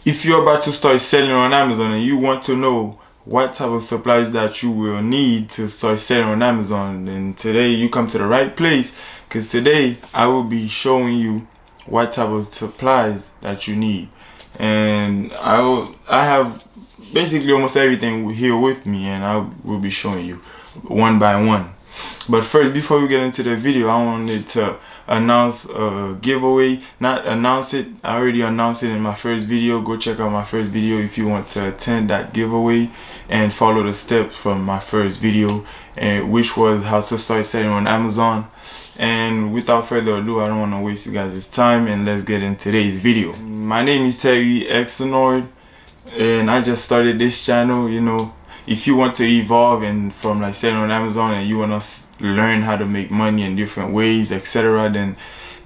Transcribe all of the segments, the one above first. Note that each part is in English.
If you're about to start selling on Amazon and you want to know what type of supplies that you will need to start selling on Amazon, then today you come to the right place, because today I will be showing you what type of supplies that you need. And I have basically almost everything here with me, and I will be showing you one by one. But first, before we get into the video, I wanted to announce a giveaway. Not announce it, I already announced it in my first video. Go check out my first video if you want to attend that giveaway and follow the steps from my first video, and which was how to start selling on Amazon. And without further ado, I don't want to waste you guys' time, and let's get into today's video. My name is Terry Xenord, and I just started this channel. You know, if you want to evolve and from like selling on Amazon and you want to learn how to make money in different ways, etc., then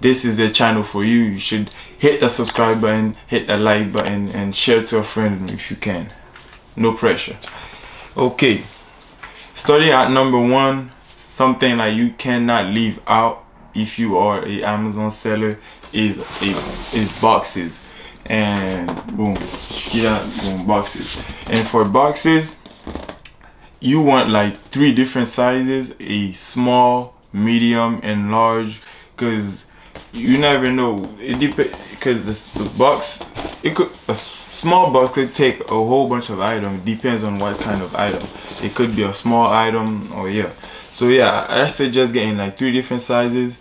this is the channel for you. You should hit the subscribe button, hit the like button, and share to a friend if you can. No pressure. Okay, starting at number one, something like you cannot leave out if you are a Amazon seller is boxes. And boom, yeah, boom, boxes. And for boxes, you want like 3 different sizes: a small, medium, and large, because you never know. It depends, because the box, a small box could take a whole bunch of items. Depends on what kind of item. It could be a small item, or yeah. So yeah, I suggest getting like 3 different sizes.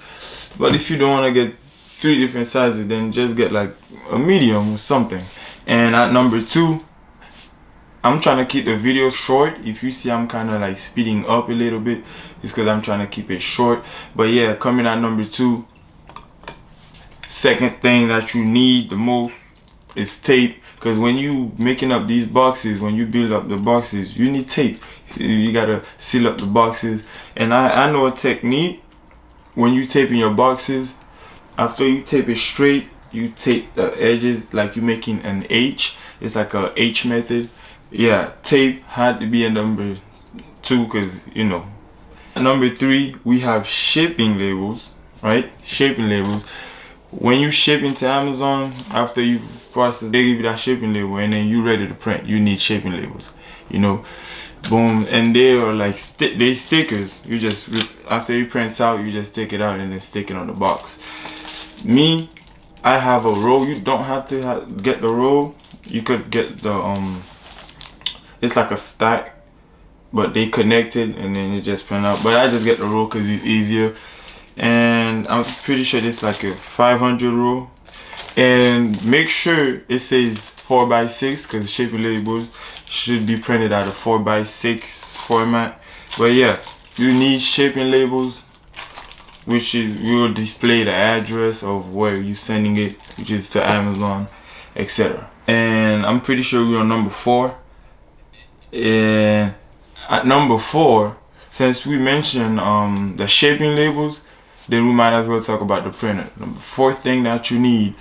But if you don't want to get 3 different sizes, then just get like a medium or something. And at number 2, I'm trying to keep the video short. If you see I'm kind of like speeding up a little bit, it's because I'm trying to keep it short. But yeah, coming at number 2, second thing that you need the most is tape. Because when you making up these boxes, when you build up the boxes, you need tape. You gotta seal up the boxes. And I know a technique. When you taping your boxes, after you tape it straight, you tape the edges like you're making an H. It's like a H method. Yeah, tape had to be a number 2, because you know. Number 3, we have shipping labels, right? Shipping labels. When you ship into Amazon, after you process, they give you that shipping label, and then you ready to print. You need shipping labels, you know. Boom, and they are like they stickers. You just after you print out, you just take it out and then stick it on the box. Me, I have a roll. You don't have to get the roll. You could get the it's like a stack, but they connected, and then you just print out. But I just get the roll because it's easier, and I'm pretty sure it's like a 500 roll. And make sure it says 4x6, because shipping labels should be printed out of 4x6 format. But yeah, you need shipping labels, which is will display the address of where you're sending it, which is to Amazon, etc. And I'm pretty sure we're on number 4. And at number 4, since we mentioned the shipping labels, then we might as well talk about the printer. Number 4 thing that you need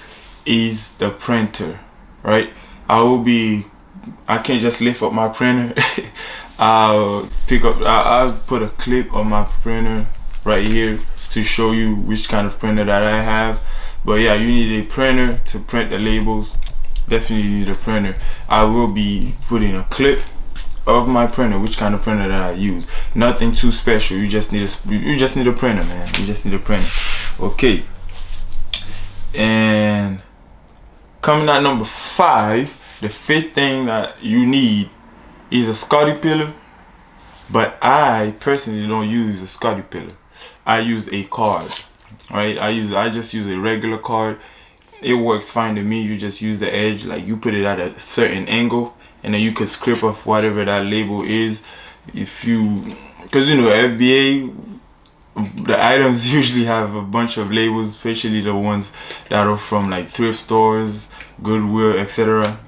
is the printer, right? I can't just lift up my printer. I'll put a clip on my printer right here to show you which kind of printer that I have. But yeah, you need a printer to print the labels. Definitely need a printer. I will be putting a clip of my printer, which kind of printer that I use. Nothing too special. You just need a printer, man. You just need a printer. Okay. And coming at number 5, the 5th thing that you need is a Scotty pillar. But I personally don't use a Scotty pillar. I use a card. Right? I just use a regular card. It works fine to me. You just use the edge, like you put it at a certain angle, and then you could script off whatever that label is. If you, because you know FBA, the items usually have a bunch of labels, especially the ones that are from like thrift stores, Goodwill, etc.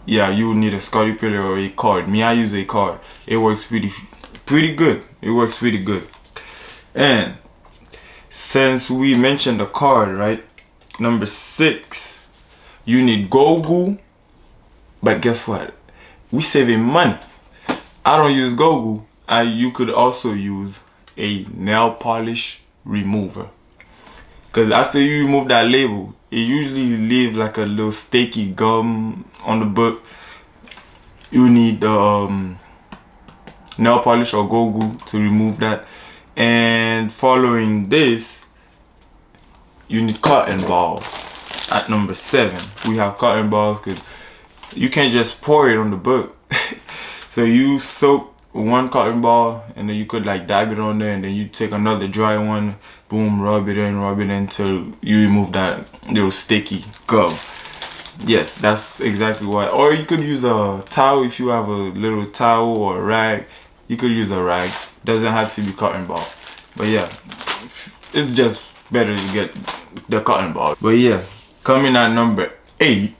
Yeah, you would need a Scotty pillar or a card. Me, I use a card. It works pretty good. It works pretty good. And since we mentioned the card, right? Number 6, you need Google. But guess what? We saving money. I don't use Google. You could also use a nail polish remover. because after you remove that label, it usually leaves like a little sticky gum on the book. You need the nail polish or go glue to remove that. And following this, you need cotton balls. At number 7, we have cotton balls, because you can't just pour it on the book. So you soak one cotton ball, and then you could like dab it on there, and then you take another dry one, boom, rub it in until you remove that little sticky gum. Yes, that's exactly why. Or you could use a towel if you have a little towel or a rag. You could use a rag. Doesn't have to be cotton ball. But yeah, it's just better to get the cotton ball. But yeah, coming at number 8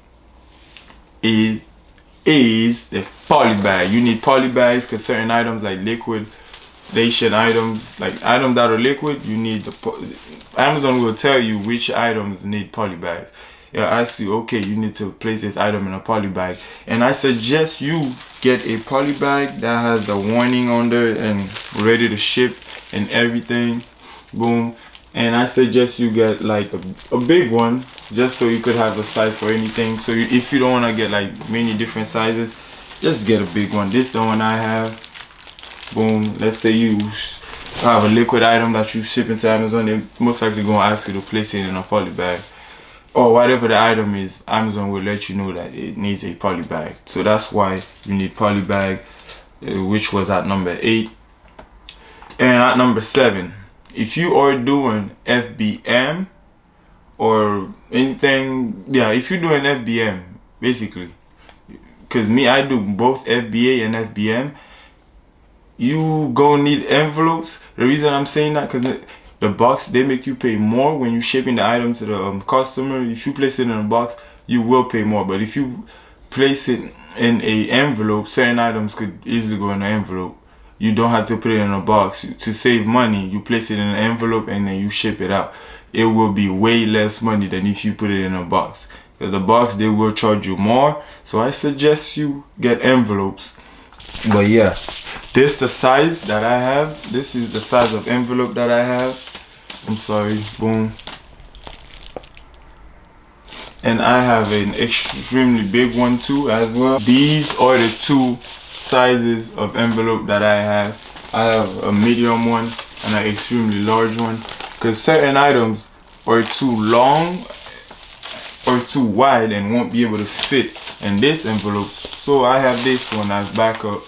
is the poly bag. You need poly bags because certain items like liquidation items, like items that are liquid, you need Amazon will tell you which items need poly bags. Yeah, ask you, okay, you need to place this item in a poly bag, and I suggest you get a poly bag that has the warning on there and ready to ship and everything. Boom. And I suggest you get like a big one, just so you could have a size for anything. So if you don't want to get like many different sizes, just get a big one. This is the one I have. Boom. Let's say you have a liquid item that you ship into Amazon, they're most likely going to ask you to place it in a poly bag. Or whatever the item is, Amazon will let you know that it needs a poly bag. So that's why you need poly bag, which was at number 8. And at number 7, if you are doing FBM or anything, yeah, if you're doing FBM, basically, because me, I do both FBA and FBM, you gonna need envelopes. The reason I'm saying that, because the box, they make you pay more when you're shipping the item to the customer. If you place it in a box, you will pay more. But if you place it in a envelope, certain items could easily go in an envelope. You don't have to put it in a box. To save money, you place it in an envelope and then you ship it out. It will be way less money than if you put it in a box. Because the box, they will charge you more. So I suggest you get envelopes. But yeah, this is the size that I have. This is the size of envelope that I have. I'm sorry, boom. And I have an extremely big one too as well. These are the 2 sizes of envelope that I have. I have a medium one and an extremely large one, because certain items are too long or too wide and won't be able to fit in this envelope. So I have this one as backup.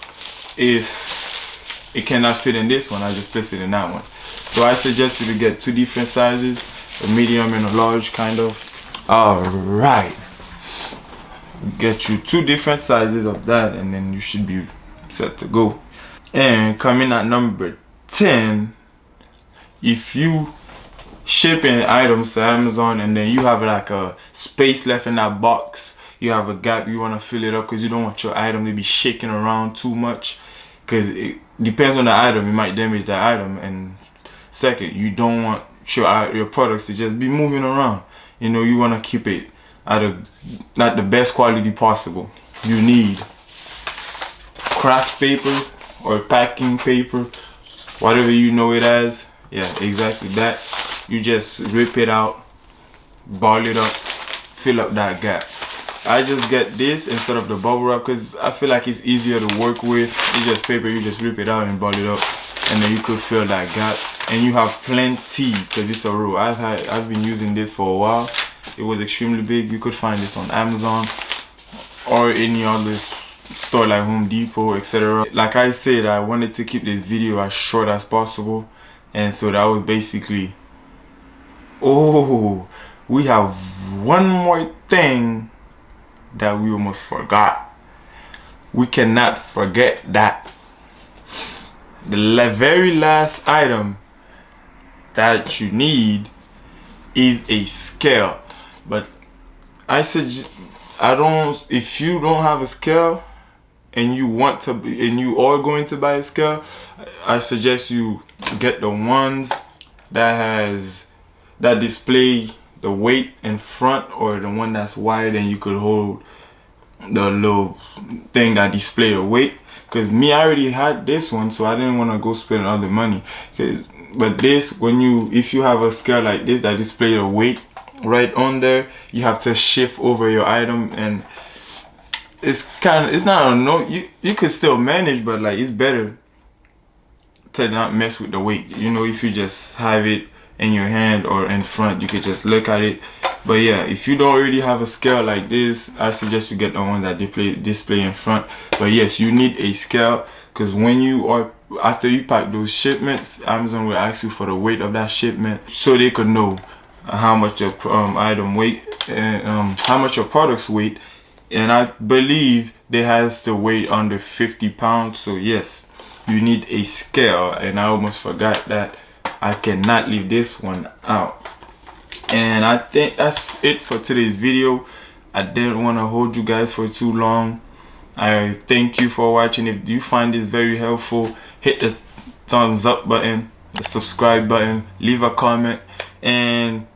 If it cannot fit in this one, I just place it in that one. So I suggest you to get 2 different sizes, a medium and a large kind of. Alright. Get you 2 different sizes of that, and then you should be set to go. And coming at number 10, if you shipping items to Amazon and then you have like a space left in that box, you have a gap, you want to fill it up because you don't want your item to be shaking around too much, because it depends on the item, it might damage the item. And second, you don't want your products to just be moving around. You know, you want to keep it at not the best quality possible. You need craft paper or packing paper, whatever you know it as. Yeah, exactly that. You just rip it out, ball it up, fill up that gap. I just get this instead of the bubble wrap because I feel like it's easier to work with. It's just paper, you just rip it out and ball it up, and then you could fill that gap. And you have plenty because it's a roll. I've been using this for a while. It was extremely big. You could find this on Amazon or any other store like Home Depot, etc. Like I said, I wanted to keep this video as short as possible, and so that was basically. Oh, we have one more thing that we almost forgot. We cannot forget that the very last item that you need is a scale. But I suggest, if you don't have a scale and you are going to buy a scale, I suggest you get the ones that display the weight in front, or the one that's wide and you could hold the little thing that display the weight. Because me, I already had this one, so I didn't want to go spend other money. Because But this, if you have a scale like this that display the weight right on there, you have to shift over your item, and it's not a no, you could still manage, but like it's better to not mess with the weight. You know, if you just have it in your hand or in front, you could just look at it. But yeah, if you don't really have a scale like this, I suggest you get the one that display in front. But yes, you need a scale, because after you pack those shipments, Amazon will ask you for the weight of that shipment, so they could know how much your item weight and how much your products weight. And I believe they has the weight under 50 pounds. So yes, you need a scale. And I almost forgot that I cannot leave this one out. And I think that's it for today's video. I didn't want to hold you guys for too long. I thank you for watching. If you find this very helpful, hit the thumbs up button, the subscribe button, leave a comment, and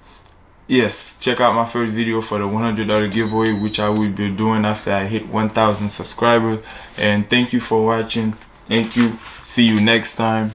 yes, check out my first video for the $100 giveaway, which I will be doing after I hit 1,000 subscribers. And thank you for watching. Thank you. See you next time.